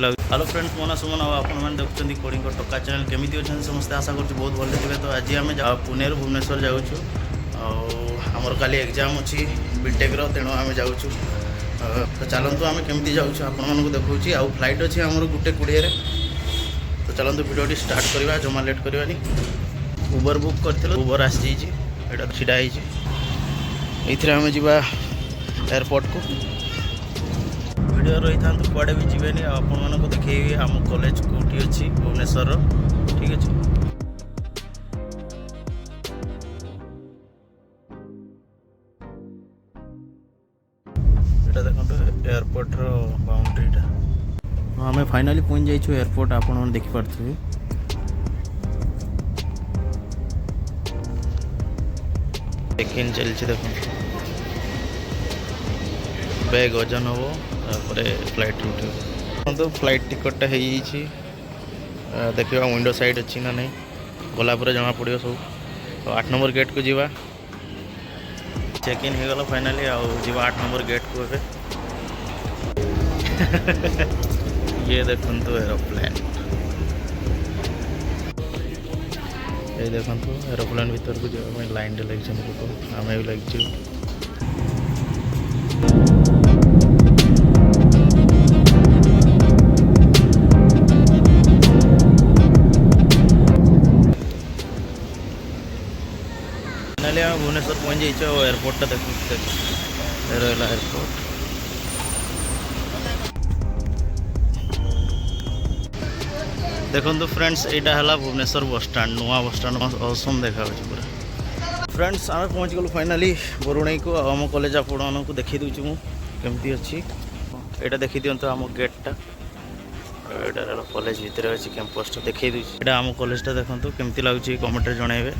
लगे। Hello friends, Mona सुमन और आपने देखुं कोडिंग टका चैनल केमी अच्छे समस्त आशा कर बहुत भले थे। तो आज आम पुणे भुवनेश्वर जाऊँ आमर काली एग्जाम अच्छी बीटेक्र तेणु आम जाऊँ। तो चलतु आम केमी जाऊँ आपको देखा आउ फ्लाइट अच्छी आमर 1:20। तो चलतु भिडियो स्टार्ट करवा जमा लेट करवानी। उबर बुक कर उबर आसी छिड़ा ये आम जा एयरपोर्ट को। वीडियो रही था कुआड़े भी जीवेनि आपको देखी आम कॉलेज कौटी अच्छी भुवनेश्वर ठीक अच्छे। ये देखो एयरपोर्ट बाउंड्रीटा। आम फाइनाली पहुँच जाइए एयरपोर्ट आप देखिपे। चेक-इन चलती देखो बैग वजन हम तापर फ्लाइट उठे। तो फ्लाइट टिकटा हो देखा विंडो साइड अच्छी ना नहीं गलापर जना पड़ो सब। तो 8 नंबर गेट को जीवा चेक इन हो गला फाइनाली आवा 8 नंबर गेट को। ये देखो एरोप्लेन ये देखो एरोप्लेन भीतर को जावाई लाइन लगे लोक आम भी लगे। फाइनाली आम भुवनेश्वर पहुँच जाइए। एयरपोर्टा देखो रहा एयरपोर्ट। देखो फ्रेंड्स यहाँ है भुवनेश्वर बस स्टाण नुआ बस स्टाण औसम देखा पूरा। फ्रेंड्स आम पहुँच गलु फाइनाली बरुणई को। आम कॉलेज आपको देखी दूँ मुझे अच्छी यहाँ देखी दिंतु आम गेटा यहाँ कॉलेज भितर अच्छी कैंपस देखी दूँ। यहाँ आम कॉलेजटा देखो केमती लगुच कमेंट जनइबे।